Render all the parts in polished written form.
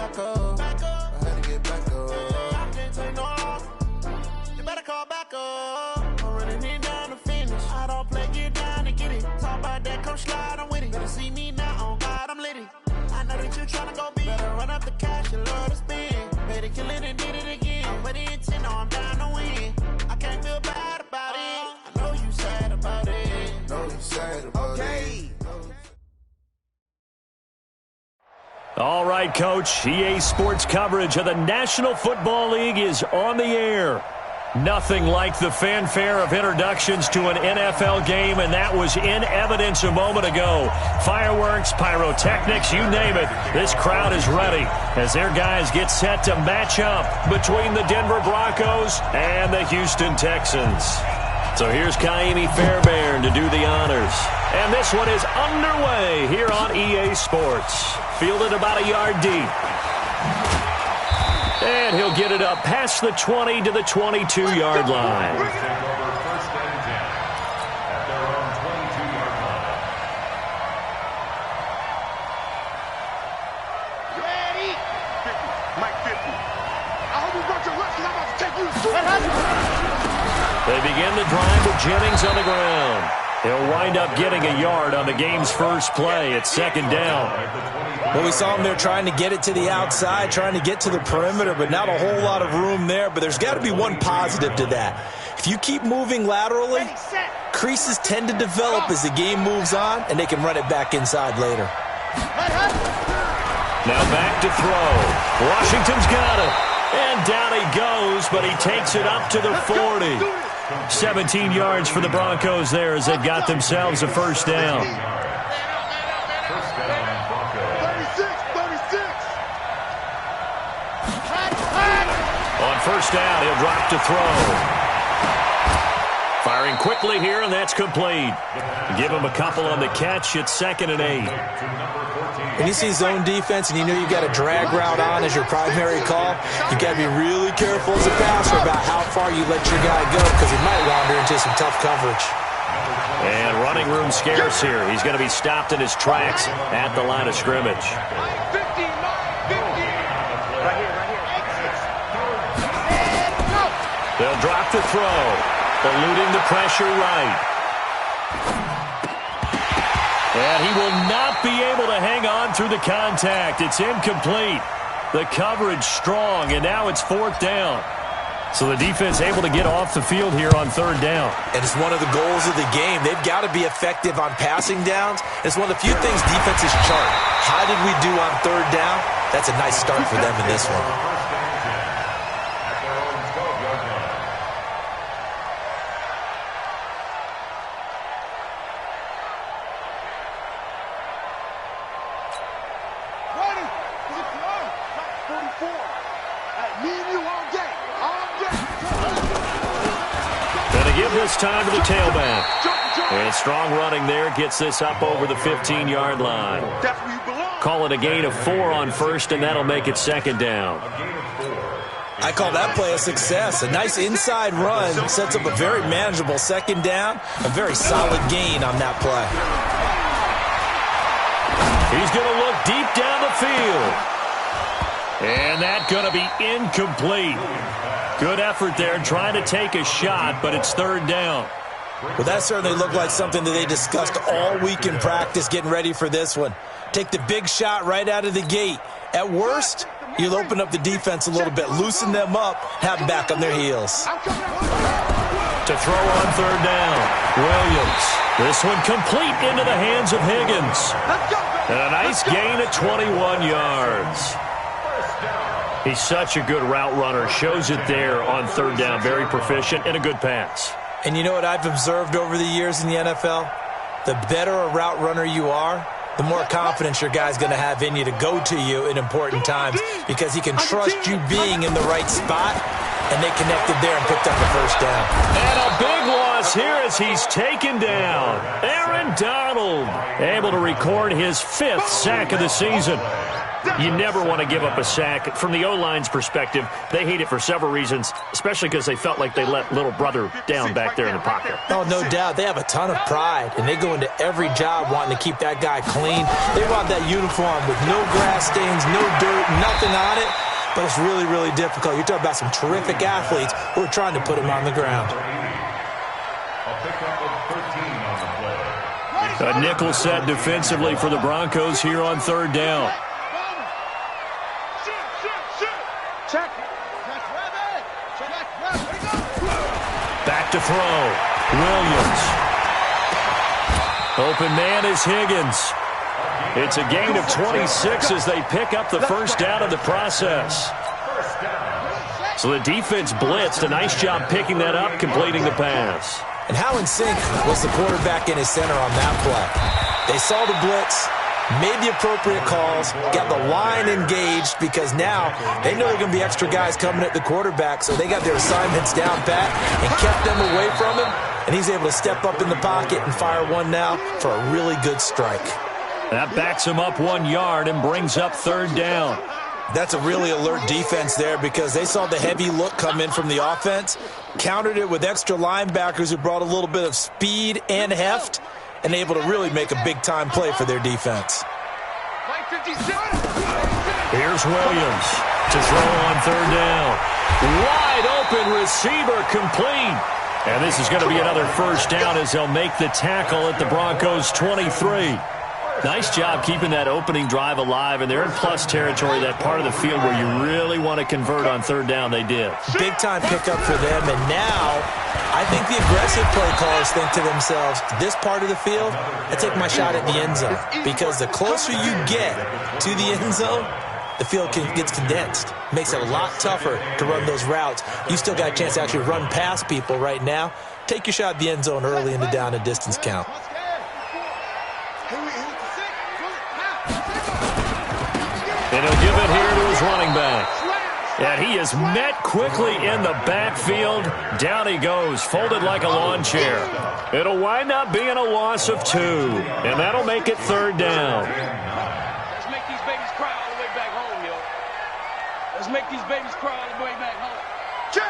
back up. I had to get back up. I can't take no loss. You better call back up. I'm running it down to finish. I don't play, get down and get it. Talk about that, come slide, I'm with it. Better see me now, on God, I'm litty. I know that you're trying to go big. Better run up the cash, you love to spend. Better kill it and did it again. But the intent, no, I'm down to win. I can't feel bad about it. I know you sad about it. Know you sad about it. All right, Coach. EA Sports coverage of the National Football League is on the air. Nothing like the fanfare of introductions to an NFL game, and that was in evidence a moment ago. Fireworks, pyrotechnics, you name it. This crowd is ready as their guys get set to match up between the Denver Broncos and the Houston Texans. So here's Kaimi Fairbairn to do the honors. And this one is underway here on EA Sports. Fielded about a yard deep. And he'll get it up past the 20 to the 22-yard line. Ready? 50. Mike 50. I hope you brought your left because I'm about to take you to They begin the drive with Jennings on the ground. He'll wind up getting a yard on the game's first play. It's second down. Well, we saw him there trying to get it to the outside, trying to get to the perimeter, but not a whole lot of room there. But there's got to be one positive to that. If you keep moving laterally, creases tend to develop as the game moves on, and they can run it back inside later. Now back to throw. Washington's got it. And down he goes, but he takes it up to the 40. 17 yards for the Broncos there as they got themselves a first down. On first down, he'll drop to throw. Firing quickly here, and that's complete. Give him a couple on the catch. It's 2nd and 8. When you see zone defense and you know you've got a drag route on as your primary call, you've got to be really careful as a passer about how far you let your guy go because he might wander into some tough coverage. And running room scarce here. He's going to be stopped in his tracks at the line of scrimmage. They'll drop the throw, eluding the pressure right. And he will not be able to hang on through the contact. It's incomplete. The coverage strong, and now it's 4th down. So the defense able to get off the field here on 3rd down. And it's one of the goals of the game. They've got to be effective on passing downs. It's one of the few things defenses chart. How did we do on 3rd down? That's a nice start for them in this one. This time to the tailback. And strong running there gets this up over the 15-yard line. Call it a gain of 4 on first, and that'll make it 2nd down. I call that play a success. A nice inside run sets up a very manageable 2nd down. A very solid gain on that play. He's going to look deep down the field. And that's going to be incomplete. Good effort there trying to take a shot, but it's 3rd down. Well, that certainly looked like something that they discussed all week in practice getting ready for this one. Take the big shot right out of the gate. At worst, you'll open up the defense a little bit, loosen them up, have them back on their heels. To throw on 3rd down, Williams. This one complete into the hands of Higgins. And a nice gain of 21 yards. He's such a good route runner. Shows it there on 3rd down. Very proficient and a good pass. And you know what I've observed over the years in the NFL? The better a route runner you are, the more confidence your guy's going to have in you to go to you in important times because he can trust you being in the right spot, and they connected there and picked up a first down. And a big one loss here as he's taken down. Aaron Donald able to record his 5th sack of the season. You never want to give up a sack. From the O-line's perspective, they hate it for several reasons, especially because they felt like they let little brother down back there in the pocket. Oh, no doubt. They have a ton of pride, and they go into every job wanting to keep that guy clean. They want that uniform with no grass stains, no dirt, nothing on it. But it's really, really difficult. You're talking about some terrific athletes who are trying to put him on the ground. A nickel set defensively for the Broncos here on 3rd down. Back to throw. Williams. Open man is Higgins. It's a gain of 26 as they pick up the 1st down of the process. So the defense blitzed. A nice job picking that up, completing the pass. And how in sync was the quarterback in his center on that play? They saw the blitz, made the appropriate calls, got the line engaged because now they know there are going to be extra guys coming at the quarterback, so they got their assignments down pat and kept them away from him, and he's able to step up in the pocket and fire one now for a really good strike. That backs him up 1 yard and brings up 3rd down. That's a really alert defense there because they saw the heavy look come in from the offense, countered it with extra linebackers who brought a little bit of speed and heft, and able to really make a big-time play for their defense. Here's Williams to throw on 3rd down. Wide open receiver complete. And this is going to be another 1st down as they'll make the tackle at the Broncos' 23. Nice job keeping that opening drive alive, and they're in plus territory, that part of the field where you really want to convert on 3rd down. They did. Big-time pickup for them, and now I think the aggressive play callers think to themselves, this part of the field, I take my shot at the end zone, because the closer you get to the end zone, the field gets condensed. Makes it a lot tougher to run those routes. You still got a chance to actually run past people right now. Take your shot at the end zone early in the down and distance count. And he'll give it here to his running back. And he is met quickly in the backfield. Down he goes, folded like a lawn chair. It'll wind up being a loss of 2. And that'll make it 3rd down. Let's make these babies cry all the way back home, yo. Let's make these babies cry all the way back home. Check!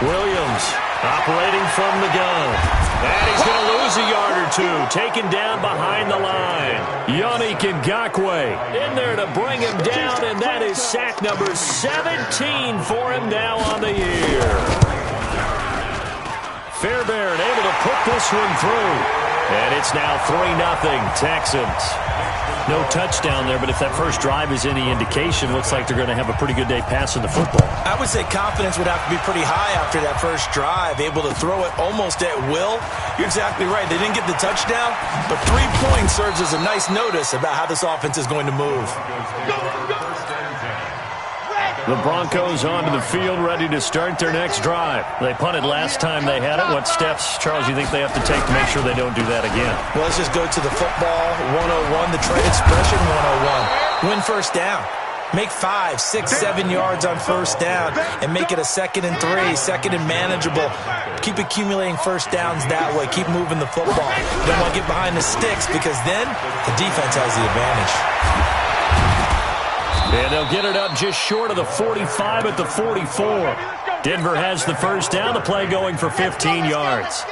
Williams operating from the gun. And he's going to lose a yard or 2. Taken down behind the line. Yannick Ngakoue in there to bring him down, and that is sack number 17 for him now on the year. Fairbairn able to put this one through. And it's now 3-0 Texans. No touchdown there, but if that first drive is any indication, looks like they're going to have a pretty good day passing the football. I would say confidence would have to be pretty high after that first drive, able to throw it almost at will. You're exactly right. They didn't get the touchdown, but 3 points serves as a nice notice about how this offense is going to move. The Broncos onto the field, ready to start their next drive. They punted last time they had it. What steps, Charles, you think they have to take to make sure they don't do that again? Well, let's just go to the football 101, the trade expression 101. Win 1st down. Make 5, 6, 7 yards on 1st down and make it a 2nd and 3, 2nd and manageable. Keep accumulating 1st downs that way. Keep moving the football. You don't want to get behind the sticks because then the defense has the advantage. And they'll get it up just short of the 45 at the 44. Denver has the 1st down. The play going for 15 yards.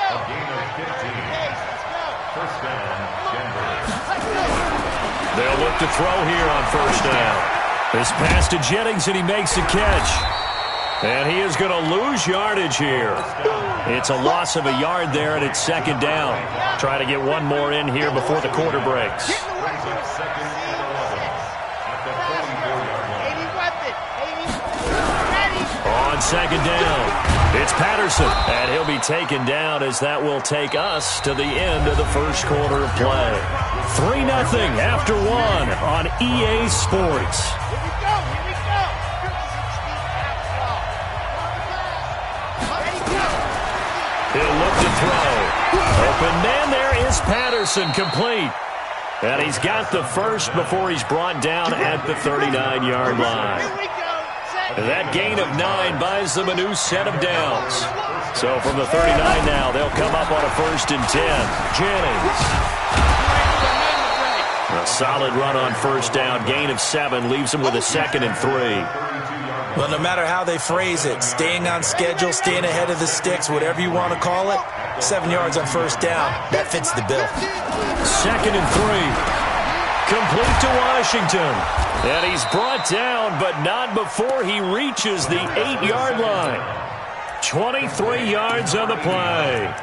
They'll look to throw here on 1st down. This pass to Jennings, and he makes the catch. And he is going to lose yardage here. It's a loss of a yard there, and it's 2nd down. Try to get one more in here before the quarter breaks. On 2nd down, it's Patterson, and he'll be taken down as that will take us to the end of the 1st quarter of play. 3-0 after 1 on EA Sports. He'll look to throw. Open man, there is Patterson, complete. And he's got the 1st before he's brought down at the 39-yard line. That gain of 9 buys them a new set of downs. So from the 39 now, they'll come up on a 1st and 10. Jennings. A solid run on 1st down. Gain of 7 leaves them with a 2nd and 3. Well, no matter how they phrase it, staying on schedule, staying ahead of the sticks, whatever you want to call it, 7 yards on 1st down, that fits the bill. 2nd and 3. Complete to Washington. And he's brought down, but not before he reaches the 8-yard line. 23 yards on the play.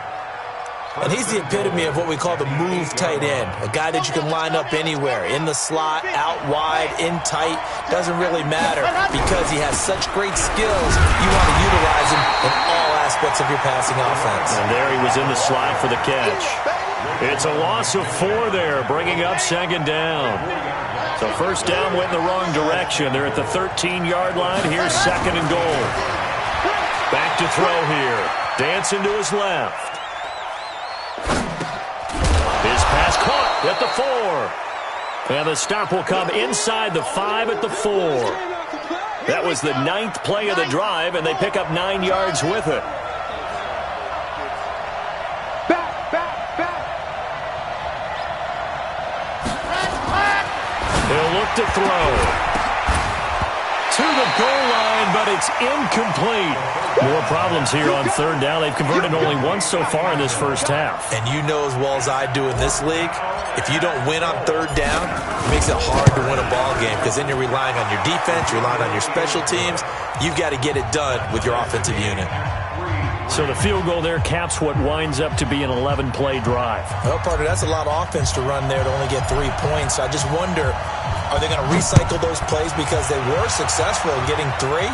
And he's the epitome of what we call the move tight end. A guy that you can line up anywhere. In the slot, out wide, in tight. Doesn't really matter because he has such great skills. You want to utilize him in all aspects of your passing offense. And there he was in the slot for the catch. It's a loss of 4 there, bringing up 2nd down. So 1st down went in the wrong direction. They're at the 13-yard line. Here's 2nd and goal. Back to throw here. Dancing to his left. His pass caught at the 4. And the stop will come inside the 5 at the 4. That was the 9th play of the drive, and they pick up 9 yards with it. He'll look to throw. To the goal line, but it's incomplete. More problems here on 3rd down. They've converted only once so far in this 1st half. And you know as well as I do in this league, if you don't win on 3rd down, it makes it hard to win a ball game because then you're relying on your defense, you're relying on your special teams. You've got to get it done with your offensive unit. So the field goal there caps what winds up to be an 11-play drive. Well, partner, that's a lot of offense to run there to only get 3 points. I just wonder, are they going to recycle those plays because they were successful in getting 3?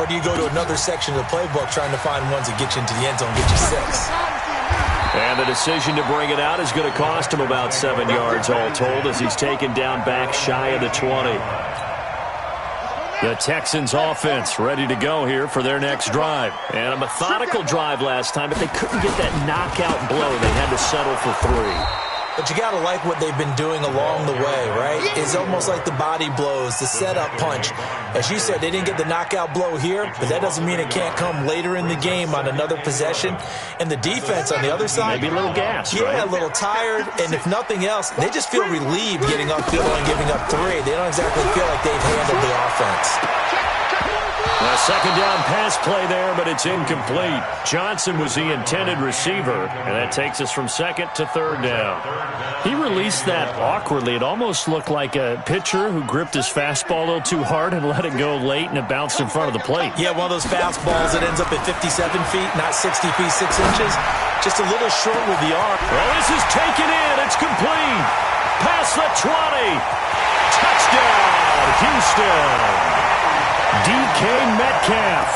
Or do you go to another section of the playbook trying to find ones that get you into the end zone and get you 6? And the decision to bring it out is going to cost him about 7 yards all told as he's taken down back shy of the 20. The Texans offense ready to go here for their next drive. And a methodical drive last time, but they couldn't get that knockout blow. They had to settle for 3. But you got to like what they've been doing along the way, right? It's almost like the body blows, the setup punch. As you said, they didn't get the knockout blow here, but that doesn't mean it can't come later in the game on another possession. And the defense on the other side, maybe a little gas, yeah, right? A little tired. And if nothing else, they just feel relieved getting upfield and giving up 3. They don't exactly feel like they've handled the offense. A 2nd down pass play there, but it's incomplete. Johnson was the intended receiver, and that takes us from 2nd to 3rd down. He released that awkwardly. It almost looked like a pitcher who gripped his fastball a little too hard and let it go late, and it bounced in front of the plate. Yeah, one of those fastballs that ends up at 57 feet, not 60 feet, 6 inches. Just a little short with the arm. Well, this is taken in. It's complete. Past the 20. Touchdown, Houston. DK Metcalf,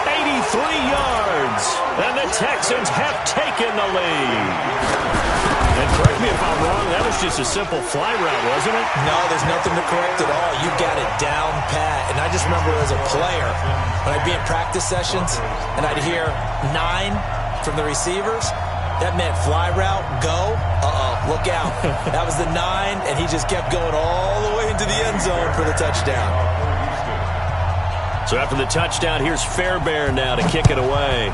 83 yards, and the Texans have taken the lead. And correct me if I'm wrong, that was just a simple fly route, wasn't it? No, there's nothing to correct at all. You got it down pat. And I just remember as a player, when I'd be in practice sessions, and I'd hear 9 from the receivers, that meant fly route, go, look out. That was the 9, and he just kept going all the way into the end zone for the touchdown. So after the touchdown, here's Fairbairn now to kick it away.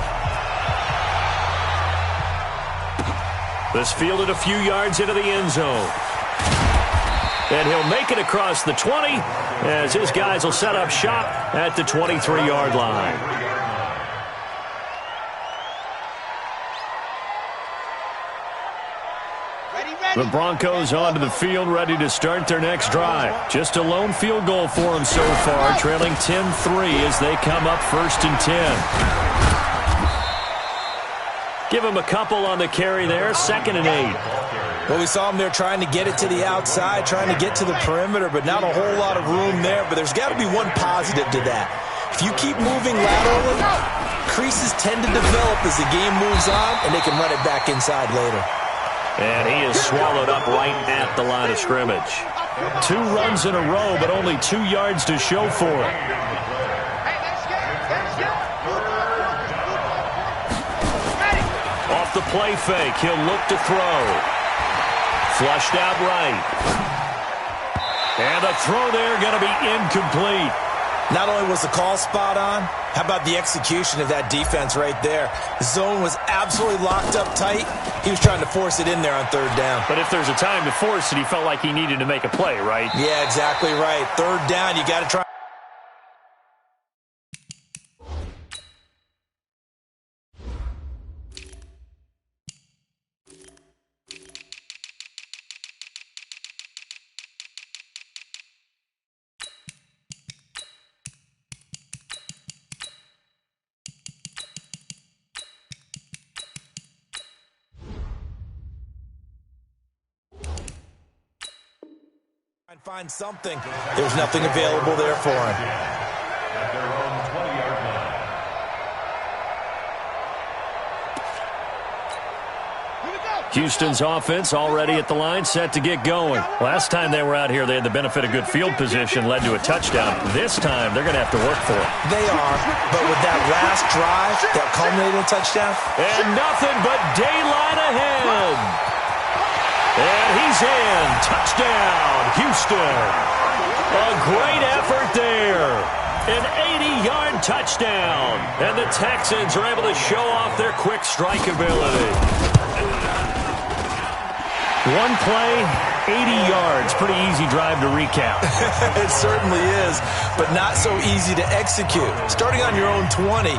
This fielded a few yards into the end zone. And he'll make it across the 20 as his guys will set up shop at the 23-yard line. The Broncos onto the field, ready to start their next drive. Just a lone field goal for them so far, trailing 10-3 as they come up 1st and 10. Give them a couple on the carry there, 2nd and 8. Well, we saw them there trying to get it to the outside, trying to get to the perimeter, but not a whole lot of room there. But there's got to be one positive to that. If you keep moving laterally, creases tend to develop as the game moves on, and they can run it back inside later. And he is swallowed up right at the line of scrimmage. 2 runs in a row, but only 2 yards to show for it. Off the play fake, he'll look to throw. Flushed out right. And the throw there going to be incomplete. Not only was the call spot on, how about the execution of that defense right there? The zone was absolutely locked up tight. He was trying to force it in there on third down. But if there's a time to force it, he felt like he needed to make a play, right? Yeah, exactly right. Third down, you got to try. And find something. There's nothing available there for him. At their own 20-yard line. Houston's offense already at the line, set to get going. Last time they were out here, they had the benefit of good field position, led to a touchdown. This time, they're going to have to work for it. They are, but with that last drive, that culminating touchdown. And nothing but daylight ahead. And he's in. Touchdown, Houston. A great effort there. An 80-yard touchdown. And the Texans are able to show off their quick strike ability. One play, 80 yards. Pretty easy drive to recap. It certainly is, but not so easy to execute. Starting on your own 20,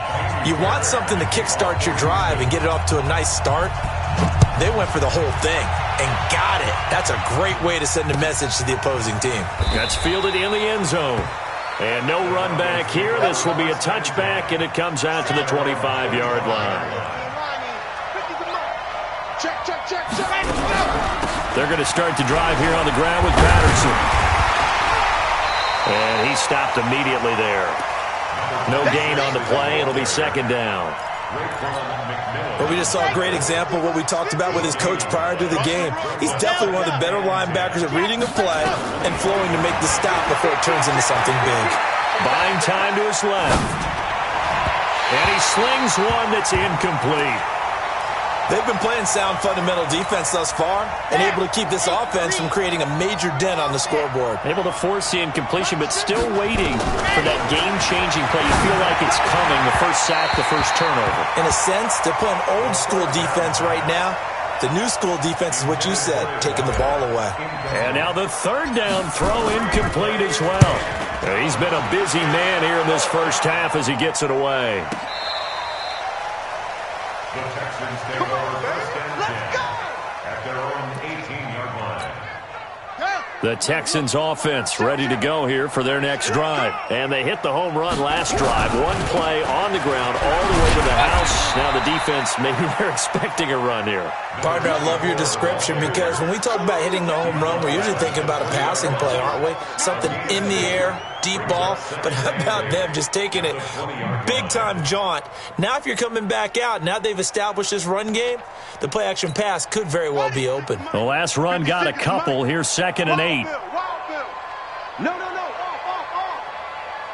you want something to kickstart your drive and get it off to a nice start. They went for the whole thing and got it. That's a great way to send a message to the opposing team. That's fielded in the end zone. And no run back here. This will be a touchback, and it comes out to the 25-yard line. They're going to start the drive here on the ground with Patterson. And he stopped immediately there. No gain on the play. It'll be second down. Well, we just saw a great example of what we talked about with his coach prior to the game. He's definitely one of the better linebackers at reading a play and flowing to make the stop before it turns into something big. Buying time to his left. And he slings one that's incomplete. They've been playing sound fundamental defense thus far and able to keep this offense from creating a major dent on the scoreboard. Able to force the incompletion, but still waiting for that game-changing play. You feel like it's coming, the first sack, the first turnover. In a sense, they're playing old-school defense right now. The new-school defense is what you said, taking the ball away. And now the third down throw incomplete as well. He's been a busy man here in this first half as he gets it away. The Texans take over first and 10 at their own 18-yard line. The Texans offense ready to go here for their next drive. And they hit the home run last drive. One play on the ground all the way to the house. Now the defense, maybe they're expecting a run here. Partner, I love your description because when we talk about hitting the home run, we're usually thinking about a passing play, aren't we? Something in the air, deep ball. But how about them just taking it big-time jaunt? Now if you're coming back out, now they've established this run game, the play-action pass could very well be open. The last run got a couple. Here's 2nd and 8. No.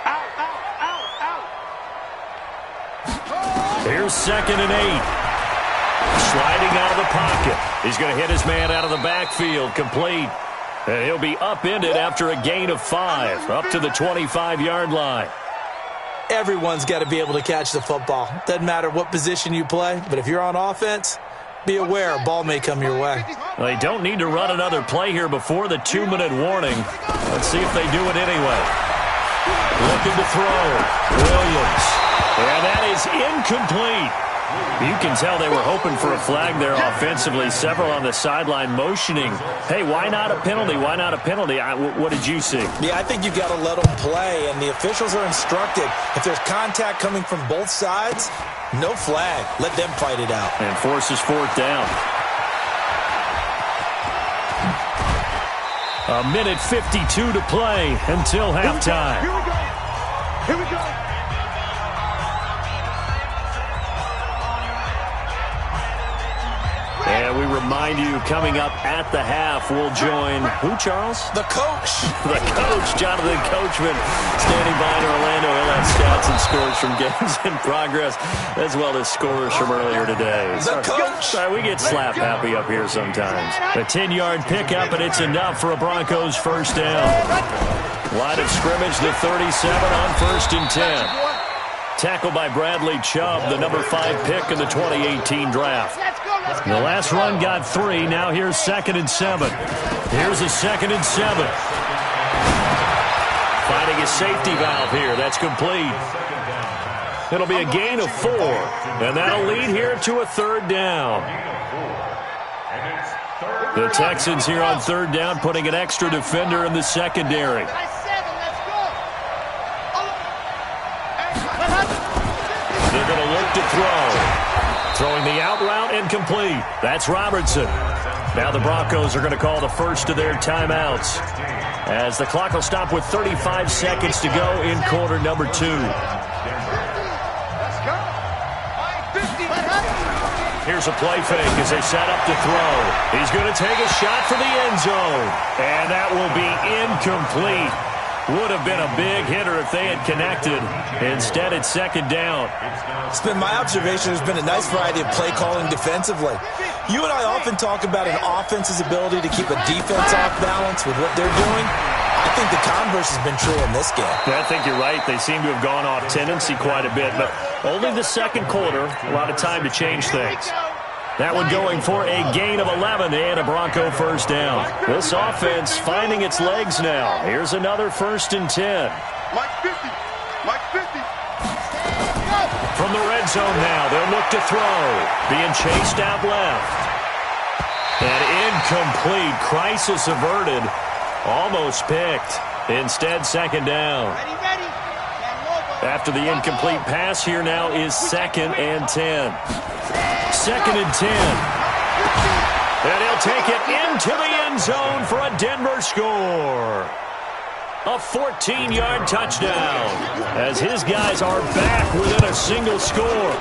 Out. Here's 2nd and 8. Sliding out of the pocket. He's going to hit his man out of the backfield. Complete. And he'll be upended after a gain of 5. Up to the 25-yard line. Everyone's got to be able to catch the football. Doesn't matter what position you play, but if you're on offense, be aware a ball may come your way. They don't need to run another play here before the 2-minute warning. Let's see if they do it anyway. Looking to throw. Williams. And that is incomplete. You can tell they were hoping for a flag there offensively. Several on the sideline motioning. Hey, why not a penalty? Why not a penalty? What did you see? Yeah, I think you've got to let them play, and the officials are instructed. If there's contact coming from both sides, no flag. Let them fight it out. And forces 4th down. A minute 52 to play until halftime. Here we go. And we remind you, coming up at the half, we'll join who, Charles? The coach. The coach, Jonathan Coachman, standing by in Orlando. He'll have stats and scores from games in progress, as well as scores from earlier today. The coach. Sorry, we get slap happy up here sometimes. A 10-yard pickup, and it's enough for a Broncos first down. Line of scrimmage, the 37 on 1st and 10. Tackled by Bradley Chubb, the number 5 pick in the 2018 draft. The last run got 3. Now here's 2nd and 7. Here's a 2nd and 7. Finding a safety valve here. That's complete. It'll be a gain of 4. And that'll lead here to a 3rd down. The Texans here on 3rd down, putting an extra defender in the secondary. They're going to look to throw. Throwing the out route incomplete. That's Robertson. Now the Broncos are going to call the first of their timeouts, as the clock will stop with 35 seconds to go in quarter number 2. Here's a play fake as they set up to throw. He's going to take a shot for the end zone. And that will be incomplete. Would have been a big hitter if they had connected. Instead, it's 2nd down. It's been my observation. There's been a nice variety of play calling defensively. You and I often talk about an offense's ability to keep a defense off balance with what they're doing. I think the converse has been true in this game. I think you're right. They seem to have gone off tendency quite a bit, but only the 2nd quarter, a lot of time to change things. That one going for a gain of 11 and a Bronco first down. This offense finding its legs now. Here's another 1st and 10. Mike 50. Mike 50. From the red zone now, they'll look to throw. Being chased out left. And incomplete. Crisis averted. Almost picked. Instead, 2nd down. After the incomplete pass, here now is 2nd and 10. 2nd and 10. And he'll take it into the end zone for a Denver score. A 14-yard touchdown, as his guys are back within a single score.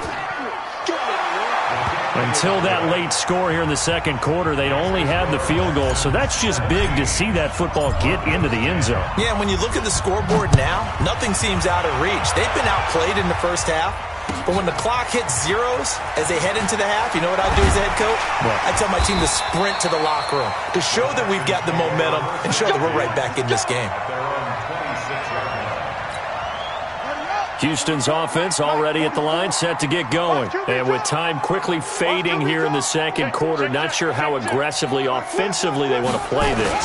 Until that late score here in the 2nd quarter, they'd only had the field goal, so that's just big to see that football get into the end zone. Yeah, and when you look at the scoreboard now, nothing seems out of reach. They've been outplayed in the first half, but when the clock hits zeros as they head into the half, you know what I do as a head coach? What? I tell my team to sprint to the locker room to show that we've got the momentum and show that we're right back in this game. Houston's offense already at the line, set to get going. And with time quickly fading here in the 2nd quarter, not sure how aggressively, offensively they want to play this.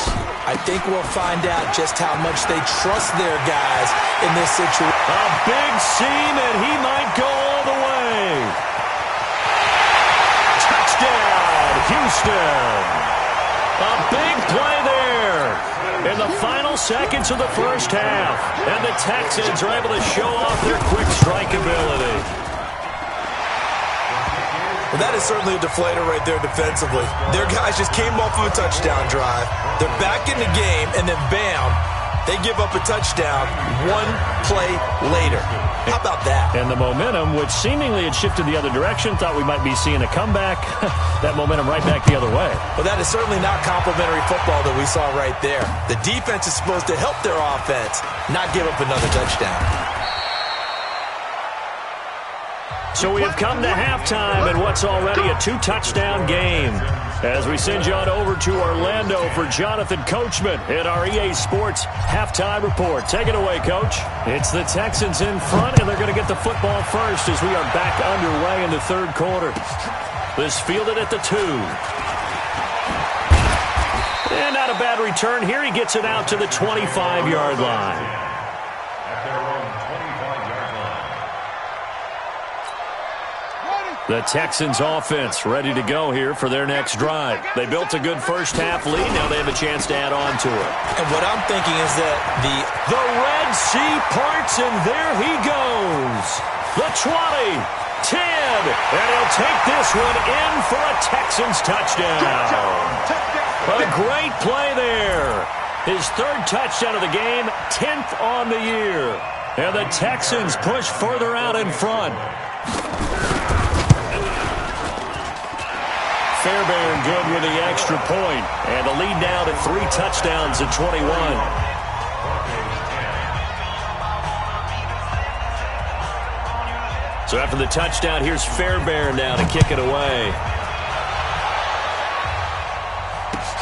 I think we'll find out just how much they trust their guys in this situation. A big seam, and he might go all the way. Touchdown, Houston. A big play there in the final seconds of the first half. And the Texans are able to show off their quick strike ability. Well, that is certainly a deflator right there defensively. Their guys just came off of a touchdown drive. They're back in the game, and then bam, they give up a touchdown 1 play later. How about that? And the momentum, which seemingly had shifted the other direction, thought we might be seeing a comeback. That momentum right back the other way. Well, that is certainly not complimentary football that we saw right there. The defense is supposed to help their offense, not give up another touchdown. So we have come to halftime in what's already a 2-touchdown game. As we send you on over to Orlando for Jonathan Coachman in our EA Sports Halftime Report. Take it away, Coach. It's the Texans in front, and they're going to get the football first as we are back underway in the 3rd quarter. This fielded at the 2. And not a bad return here. He gets it out to the 25-yard line. The Texans offense ready to go here for their next drive. They built a good first half lead. Now they have a chance to add on to it. And what I'm thinking is that the Red Sea parts, and there he goes. The 20, 10, and he'll take this one in for a Texans touchdown. A great play there. His 3rd touchdown of the game, 10th on the year. And the Texans push further out in front. Fairbairn good with the extra point. And the lead now to 3 touchdowns at 21. So after the touchdown, here's Fairbairn now to kick it away.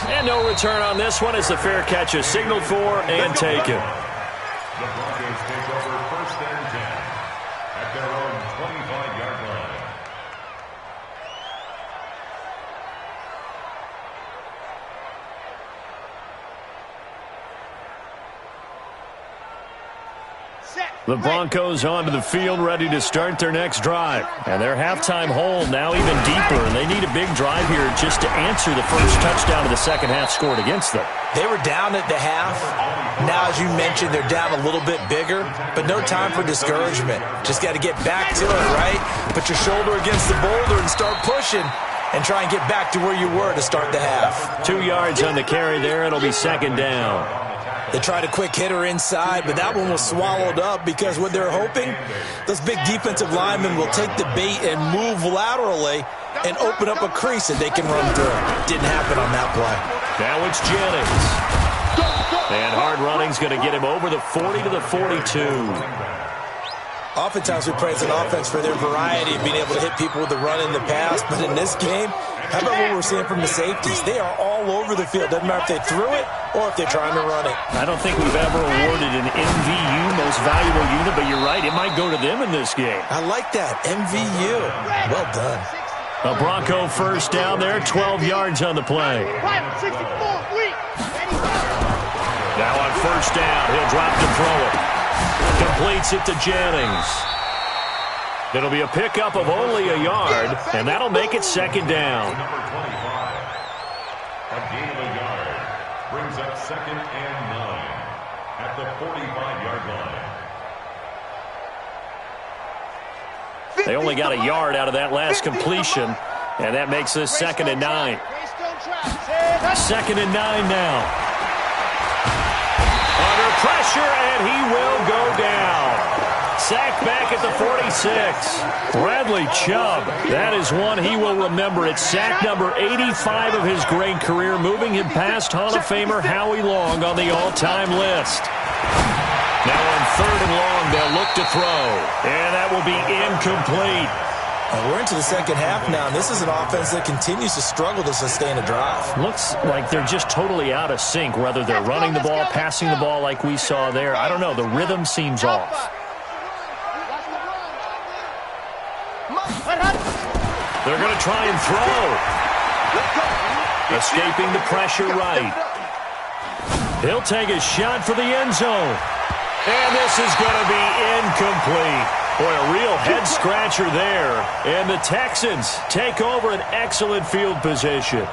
And no return on this one as the fair catch is signaled for and taken. The Broncos take over 1st and 10 at their own 25-yard line. The Broncos onto the field ready to start their next drive. And their halftime hole now even deeper, and they need a big drive here just to answer the first touchdown of the second half scored against them. They were down at the half. Now, as you mentioned, they're down a little bit bigger, but no time for discouragement. Just got to get back to it, right? Put your shoulder against the boulder and start pushing and try and get back to where you were to start the half. 2 yards on the carry there. It'll be second down. They tried a quick hitter inside, but that one was swallowed up because what they're hoping, those big defensive linemen will take the bait and move laterally and open up a crease that they can run through. Didn't happen on that play. Now it's Jennings. And hard running's going to get him over the 40 to the 42. Oftentimes we praise an offense for their variety of being able to hit people with the run in the pass, but in this game, how about what we're seeing from the safeties? They are all over the field. Doesn't matter if they threw it or if they're trying to run it. I don't think we've ever awarded an MVU, most valuable unit, but you're right, it might go to them in this game. I like that, MVU. Well done. A Bronco first down there, 12 yards on the play. Now on first down, he'll drop to throw it. Completes it to Jennings. It'll be a pickup of only a yard, and that'll make it second down. Number 25, a gain of a yard, brings up 2nd and 9 at the 45-yard line. They only got a yard out of that last completion, and that makes this 2nd and 9. 2nd and 9 now. Under pressure, and he will go down. Sacked back at the 46. Bradley Chubb, that is one he will remember. It's sack number 85 of his great career, moving him past Hall of Famer Howie Long on the all-time list. Now on 3rd and long, they'll look to throw, and that will be incomplete. We're into the second half now, and this is an offense that continues to struggle to sustain a drive. Looks like they're just totally out of sync, whether they're running the ball, passing the ball like we saw there. I don't know. The rhythm seems off. They're going to try and throw. Escaping the pressure right. He'll take a shot for the end zone. And this is going to be incomplete. Boy, a real head-scratcher there. And the Texans take over an excellent field position.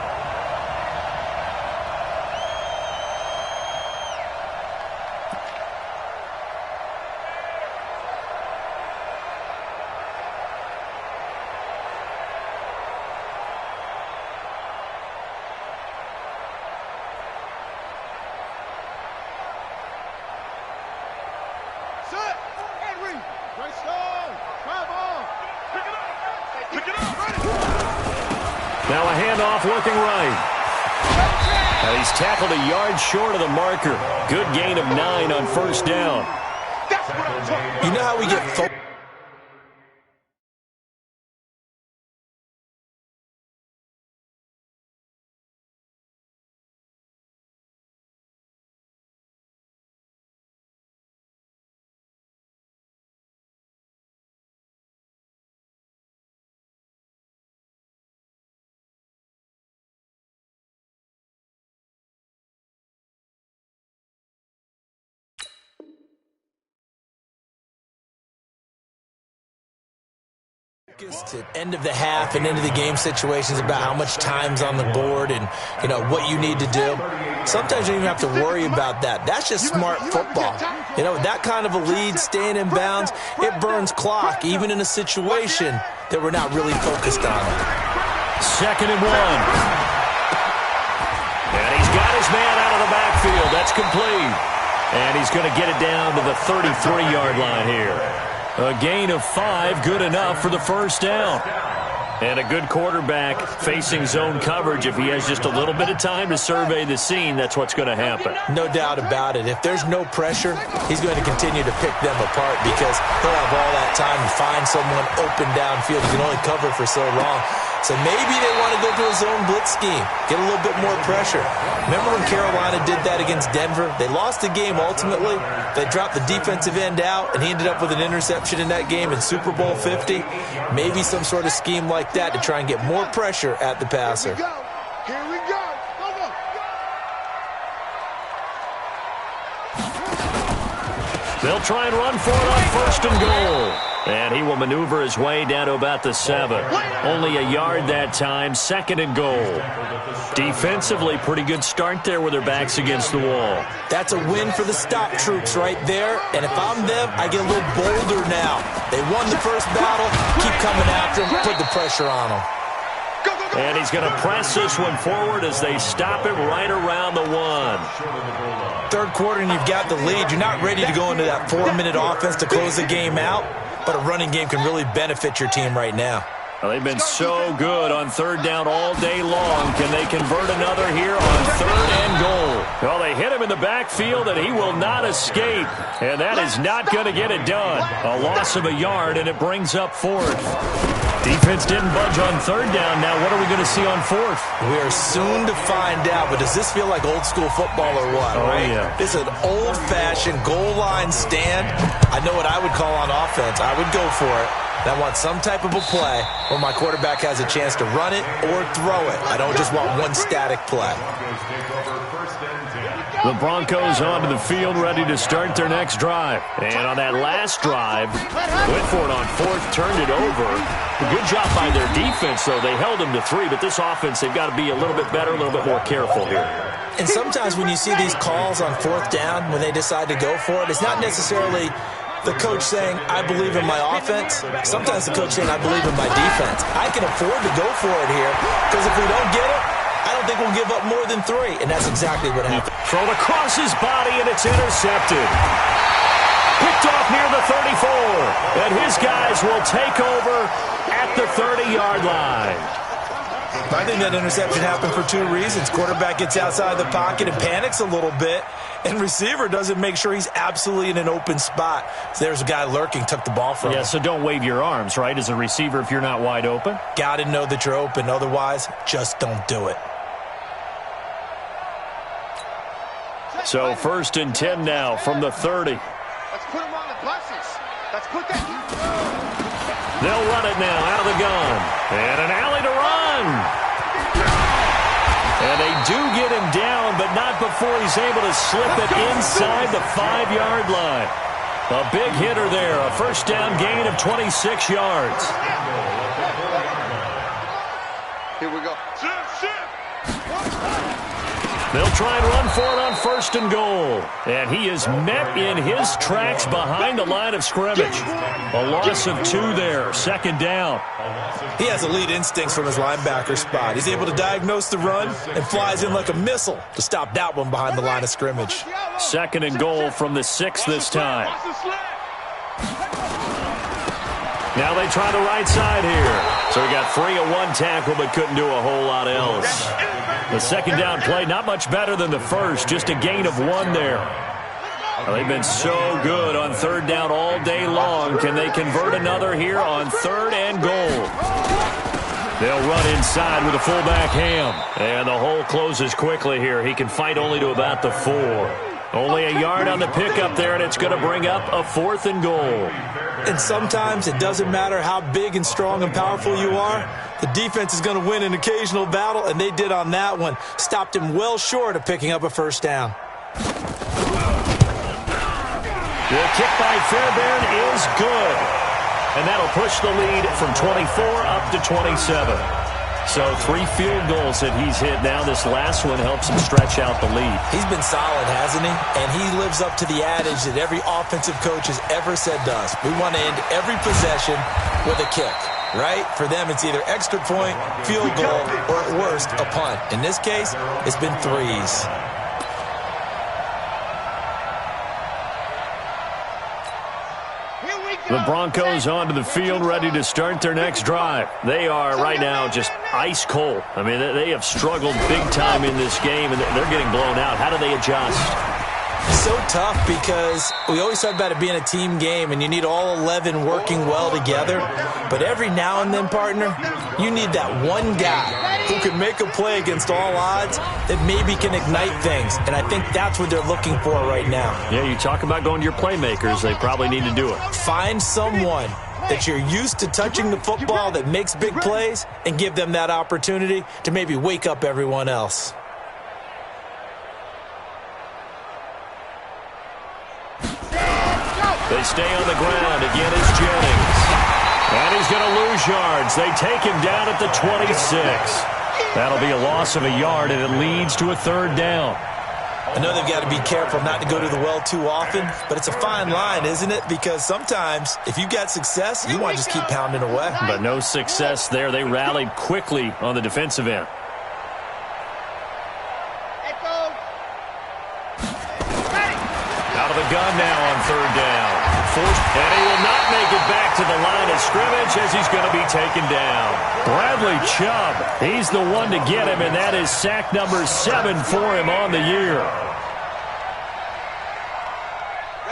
Now a handoff looking right. And he's tackled a yard short of the marker. Good gain of 9 on first down. You know how we get focused? To end of the half and into the game situations about how much time's on the board and, you know, what you need to do. Sometimes you don't even have to worry about that. That's just smart football. You know, that kind of a lead, staying in bounds, it burns clock, even in a situation that we're not really focused on. 2nd and 1. And he's got his man out of the backfield. That's complete. And he's going to get it down to the 33-yard line here. A gain of 5, good enough for the first down. And a good quarterback facing zone coverage, if he has just a little bit of time to survey the scene, that's what's going to happen. No doubt about it. If there's no pressure, he's going to continue to pick them apart because he'll have all that time to find someone open downfield. He can only cover for so long. So maybe they want to go to a zone blitz scheme, get a little bit more pressure. Remember when Carolina did that against Denver? They lost the game ultimately. They dropped the defensive end out, and he ended up with an interception in that game in Super Bowl 50. Maybe some sort of scheme like that to try and get more pressure at the passer. Here we go. They'll try and run for it on 1st and goal. And he will maneuver his way down to about the 7. Only a yard that time, 2nd and goal. Defensively, pretty good start there with their backs against the wall. That's a win for the stop troops right there. And if I'm them, I get a little bolder now. They won the first battle. Keep coming after them. Put the pressure on them. And he's going to press this one forward as they stop it right around the 1. Third quarter and you've got the lead. You're not ready to go into that 4-minute offense to close the game out. But a running game can really benefit your team right now. Well, they've been so good on 3rd down all day long. Can they convert another here on 3rd and goal? Well, they hit him in the backfield, and he will not escape. And that is not going to get it done. A loss of a yard, and it brings up 4th. Defense didn't budge on 3rd down. Now what are we going to see on 4th? We are soon to find out, but does this feel like old school football or what? Oh, right? Yeah. This is an old-fashioned goal line stand. I know what I would call on offense. I would go for it. I want some type of a play where my quarterback has a chance to run it or throw it. I don't just want one static play. The Broncos onto the field, ready to start their next drive. And on that last drive, went for it on 4th, turned it over. A good job by their defense, though. They held them to 3, but this offense, they've got to be a little bit better, a little bit more careful here. And sometimes when you see these calls on 4th down, when they decide to go for it, it's not necessarily the coach saying, I believe in my offense. Sometimes the coach saying, I believe in my defense. I can afford to go for it here because if we don't get it, I don't think we'll give up more than 3, and that's exactly what happened. Thrown across his body, and it's intercepted. Picked off near the 34, and his guys will take over at the 30-yard line. I think that interception happened for 2 reasons. Quarterback gets outside the pocket and panics a little bit, and receiver doesn't make sure he's absolutely in an open spot. So there's a guy lurking, took the ball from him. Yeah, so don't wave your arms, right, as a receiver if you're not wide open? Got to know that you're open. Otherwise, just don't do it. So 1st and 10 now from the 30. Let's put them on the buses. Let's put that. They'll run it now out of the gun. And an alley to run. And they do get him down, but not before he's able to slip it inside the 5-yard line. A big hitter there. A 1st down gain of 26 yards. Here we go. They'll try and run for it on 1st and goal. And he is met in his tracks behind the line of scrimmage. A loss of 2 there, 2nd down. He has elite instincts from his linebacker spot. He's able to diagnose the run and flies in like a missile to stop that one behind the line of scrimmage. 2nd and goal from the 6 this time. Now they try the right side here. So he got 3 of 1 tackle, but couldn't do a whole lot else. The 2nd down play, not much better than the first, just a gain of 1 there. Well, they've been so good on 3rd down all day long. Can they convert another here on 3rd and goal? They'll run inside with a fullback Ham. And the hole closes quickly here. He can fight only to about the 4. Only a yard on the pickup there, and it's going to bring up a 4th and goal. And sometimes it doesn't matter how big and strong and powerful you are. The defense is going to win an occasional battle, and they did on that one. Stopped him well short of picking up a 1st down. The kick by Fairbairn is good. And that'll push the lead from 24 up to 27. So 3 field goals that he's hit now. This last one helps him stretch out the lead. He's been solid, hasn't he? And he lives up to the adage that every offensive coach has ever said to us. We want to end every possession with a kick, right? For them, it's either extra point, field goal, or at worst, a punt. In this case, it's been 3s. Here we The Broncos onto the field, ready to start their next drive. They are right now just ice cold. I mean, they have struggled big time in this game, and they're getting blown out. How do they adjust? So tough because we always talk about it being a team game, and you need all 11 working well together. But every now and then, partner, you need that one guy who can make a play against all odds that maybe can ignite things. And I think that's what they're looking for right now. Yeah, you talk about going to your playmakers. They probably need to do it. Find someone that you're used to touching the football that makes big plays and give them that opportunity to maybe wake up everyone else. They stay on the ground. Again is Jennings. And he's going to lose yards. They take him down at the 26. That'll be a loss of a yard, and it leads to a third down. I know they've got to be careful not to go to the well too often, but it's a fine line, isn't it? Because sometimes if you've got success, you want to just keep pounding away. But no success there. They rallied quickly on the defensive end. Out of the gun now on third down. And he will not make it back to the line of scrimmage as he's going to be taken down. Bradley Chubb, he's the one to get him, and that is sack number 7 for him on the year.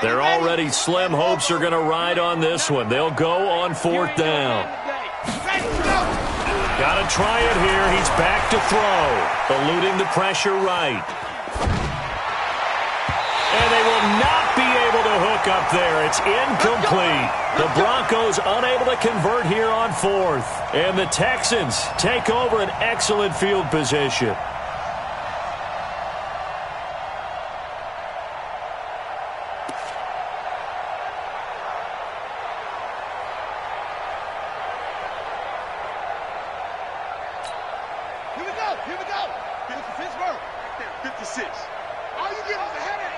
Their already slim hopes are going to ride on this one. They'll go on fourth down. Got to try it here. He's back to throw, eluding the pressure right. And they will not be able to hook up there. It's incomplete. The Broncos unable to convert here on fourth. And the Texans take over an excellent field position. Here we go. Here we go. Pittsburgh. 56. All you get is a headache.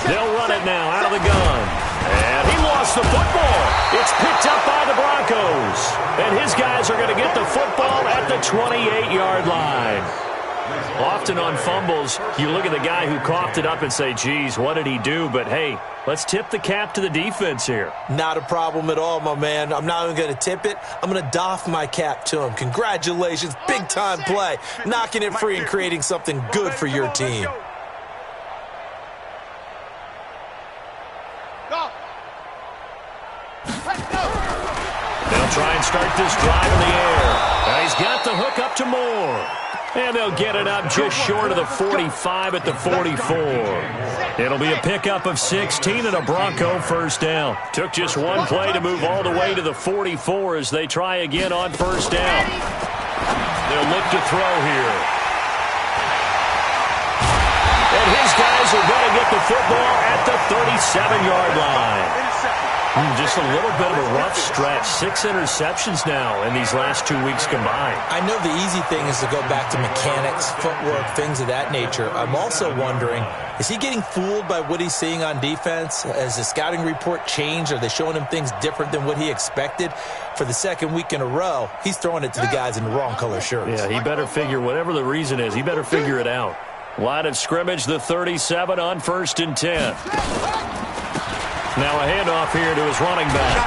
They'll run it now out of the gun. And he lost the football. It's picked up by the Broncos. And his guys are going to get the football at the 28-yard line. Often on fumbles, you look at the guy who coughed it up and say, geez, what did he do? But, hey, let's tip the cap to the defense here. Not a problem at all, my man. I'm not even going to tip it. I'm going to doff my cap to him. Congratulations. Big-time play. Knocking it free and creating something good for your team. They'll try and start this drive in the air. And he's got the hook up to Moore. And they'll get it up just short of the 45 at the 44. It'll be a pickup of 16 and a Bronco first down. Took just one play to move all the way to the 44 as they try again on first down. They'll look to throw here. And his guys are going to get the football at the 37-yard line. Just a little bit of a rough stretch. 6 interceptions now in these last 2 weeks combined. I know the easy thing is to go back to mechanics, footwork, things of that nature. I'm also wondering, is he getting fooled by what he's seeing on defense? Has the scouting report changed? Are they showing him things different than what he expected? For the second week in a row, he's throwing it to the guys in the wrong color shirts. Yeah, he better figure, whatever the reason is, he better figure it out. Line of scrimmage, the 37 on 1st and 10. Now a handoff here to his running back.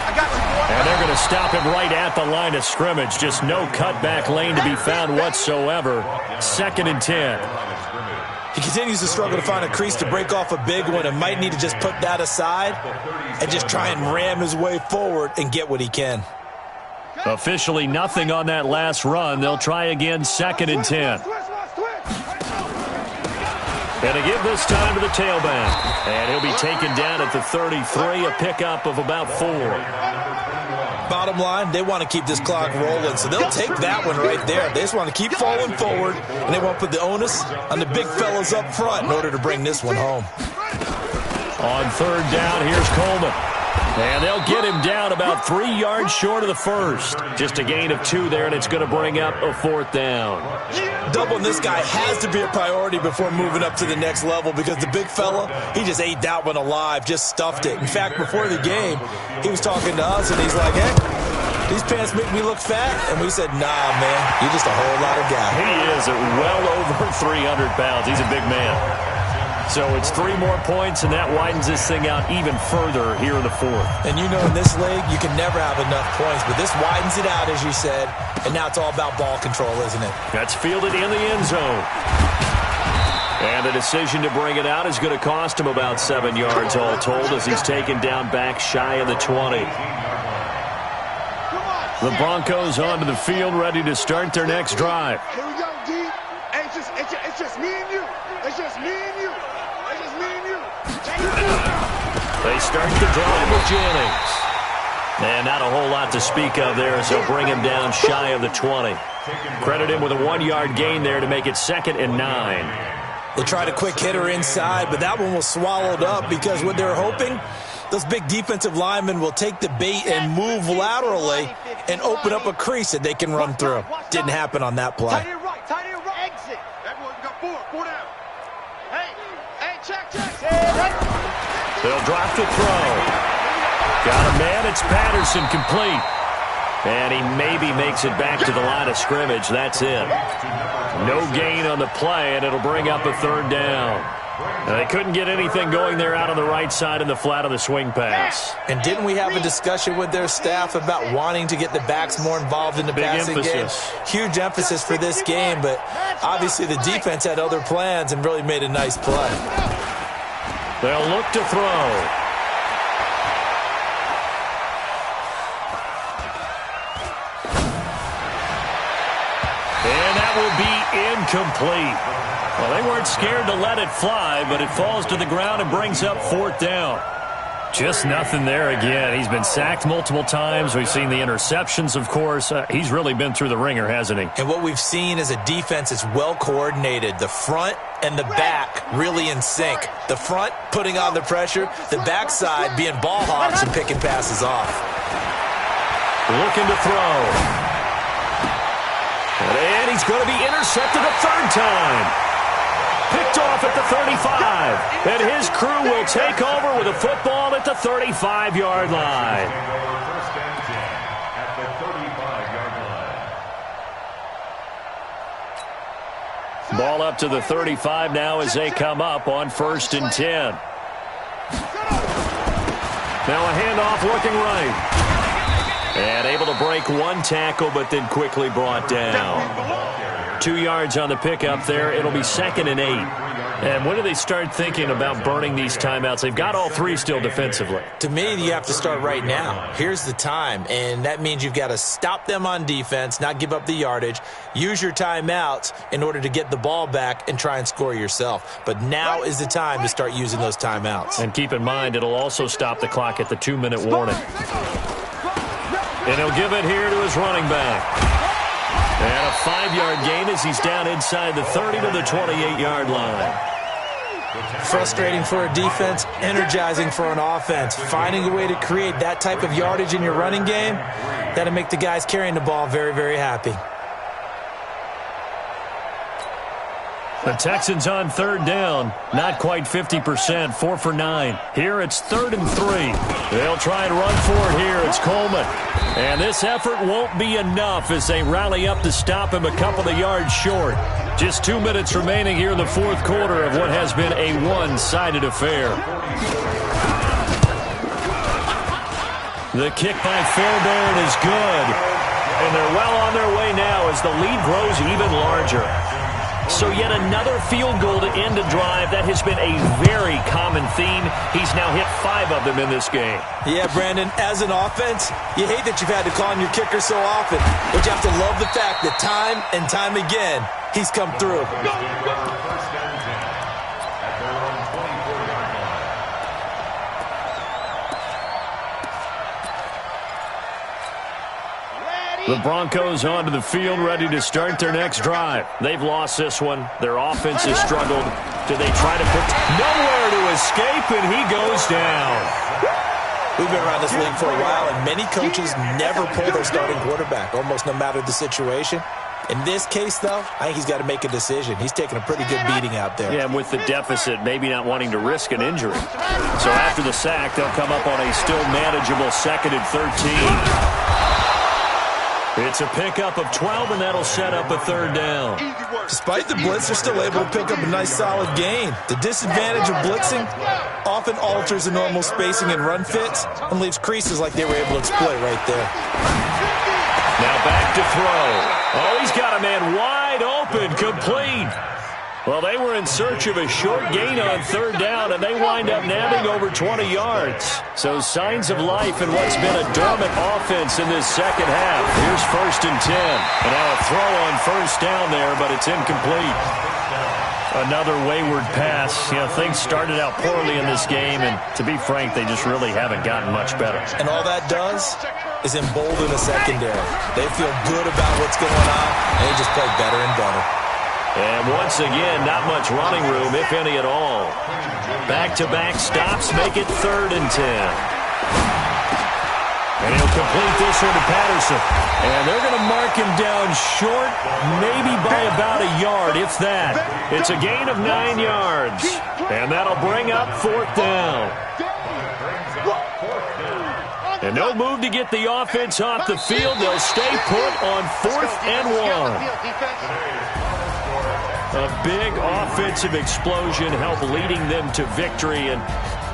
I got you, boy. And they're going to stop him right at the line of scrimmage. Just no cutback lane to be found whatsoever. 2nd and 10. He continues to struggle to find a crease to break off a big one and might need to just put that aside and just try and ram his way forward and get what he can. Officially nothing on that last run. They'll try again 2nd and 10. And to give this time to the tailback. And he'll be taken down at the 33, a pickup of about 4. Bottom line, they want to keep this clock rolling, so they'll take that one right there. They just want to keep falling forward, and they want to put the onus on the big fellas up front in order to bring this one home. On 3rd down, here's Coleman. And they'll get him down about 3 yards short of the first. Just a gain of 2 there, and it's going to bring up a 4th down. Doubling this guy has to be a priority before moving up to the next level because the big fella, he just ate that one alive, just stuffed it. In fact, before the game, he was talking to us, and he's like, hey, these pants make me look fat? And we said, nah, man, you're just a whole lot of guy. He is at well over 300 pounds. He's a big man. So it's 3 more points, and that widens this thing out even further here in the fourth. And you know in this league, you can never have enough points, but this widens it out, as you said, and now it's all about ball control, isn't it? That's fielded in the end zone. And the decision to bring it out is going to cost him about 7 yards all told as he's taken down back shy of the 20. The Broncos onto the field, ready to start their next drive. Here we go, D. Hey, it's just me and you. It's just me and you. It's just me and you. They start the drive with Jennings. And not a whole lot to speak of there as they'll bring him down shy of the 20. Credit him with a 1-yard gain there to make it 2nd and 9. They tried a quick hitter inside, but that one was swallowed up because what they're hoping, those big defensive linemen will take the bait and move laterally and open up a crease that they can run through. Didn't happen on that play. Tight end right. Exit. That one got 4 down. Hey, check. They'll drop the throw. Got a man, it's Patterson, complete. And he maybe makes it back to the line of scrimmage. That's it. No gain on the play, and it'll bring up a 3rd down. They couldn't get anything going there out on the right side in the flat of the swing pass. And didn't we have a discussion with their staff about wanting to get the backs more involved in the passing game? Huge emphasis for this game, but obviously the defense had other plans and really made a nice play. They'll look to throw. And that will be incomplete. Well, they weren't scared to let it fly, but it falls to the ground and brings up 4th down. Just nothing there again. He's been sacked multiple times. We've seen the interceptions, of course. He's really been through the ringer, hasn't he? And what we've seen is a defense that's well coordinated. The front and the back really in sync. The front putting on the pressure, the backside being ball hogs and picking passes off. Looking to throw. And he's going to be intercepted a 3rd time. Picked off at the 35. And his crew will take over with a football at the 35-yard line. First and 10 at the 35-yard line. Ball up to the 35 now as they come up on 1st and 10. Now a handoff looking right. And able to break 1 tackle, but then quickly brought down. 2 yards on the pickup there. It'll be 2nd and 8. And when do they start thinking about burning these timeouts? They've got all 3 still defensively. To me, you have to start right now. Here's the time, and that means you've got to stop them on defense, not give up the yardage, use your timeouts in order to get the ball back and try and score yourself. But now is the time to start using those timeouts. And keep in mind, it'll also stop the clock at the 2-minute warning. And he'll give it here to his running back. And a 5-yard gain as he's down inside the 30 to the 28-yard line. Frustrating for a defense, energizing for an offense. Finding a way to create that type of yardage in your running game, that'll make the guys carrying the ball very, very happy. The Texans on 3rd down. Not quite 50%, 4 for 9. Here it's 3rd and 3. They'll try and run for it here. It's Coleman. And this effort won't be enough as they rally up to stop him a couple of yards short. Just 2 minutes remaining here in the 4th quarter of what has been a one-sided affair. The kick by Fairbairn is good. And they're well on their way now as the lead grows even larger. So yet another field goal to end a drive. That has been a very common theme. He's now hit 5 of them in this game. Yeah, Brandon, as an offense, you hate that you've had to call on your kicker so often. But you have to love the fact that time and time again, he's come through. The Broncos onto the field, ready to start their next drive. They've lost this one. Their offense has struggled. Do they try to put nowhere to escape, and he goes down. We've been around this league for a while, and many coaches never pull their starting quarterback, almost no matter the situation. In this case, though, I think he's got to make a decision. He's taking a pretty good beating out there. Yeah, and with the deficit, maybe not wanting to risk an injury. So after the sack, they'll come up on a still manageable 2nd and 13. It's a pickup of 12, and that'll set up a third down. Despite the blitz, they're still able to pick up a nice, solid gain. The disadvantage of blitzing often alters the normal spacing and run fits and leaves creases like they were able to exploit right there. Now back to throw. Oh, he's got a man wide open, complete. Well, they were in search of a short gain on third down, and they wind up nabbing over 20 yards. So signs of life in what's been a dormant offense in this second half. Here's 1st and 10. And now a throw on first down there, but it's incomplete. Another wayward pass. You know, things started out poorly in this game, and to be frank, they just really haven't gotten much better. And all that does is embolden the secondary. They feel good about what's going on, and they just play better and better. And once again, not much running room, if any at all. Back-to-back stops make it 3rd and 10. And he'll complete this one to Patterson. And they're going to mark him down short, maybe by about a yard, if that. It's a gain of 9 yards. And that'll bring up 4th down. And no move to get the offense off the field. They'll stay put on 4th and 1. A big offensive explosion helped leading them to victory. And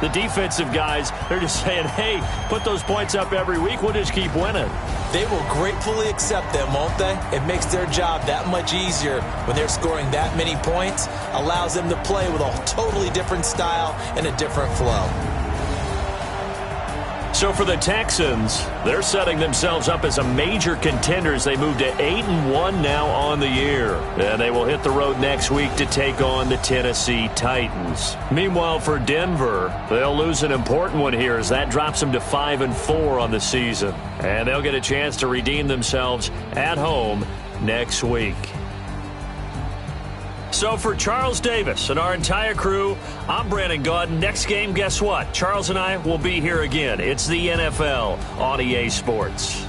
the defensive guys, they're just saying, hey, put those points up every week. We'll just keep winning. They will gratefully accept them, won't they? It makes their job that much easier when they're scoring that many points. Allows them to play with a totally different style and a different flow. So for the Texans, they're setting themselves up as a major contender as they move to 8-1 now on the year. And they will hit the road next week to take on the Tennessee Titans. Meanwhile, for Denver, they'll lose an important one here as that drops them to 5-4 on the season. And they'll get a chance to redeem themselves at home next week. So for Charles Davis and our entire crew, I'm Brandon Gaudin. Next game, guess what? Charles and I will be here again. It's the NFL on EA Sports.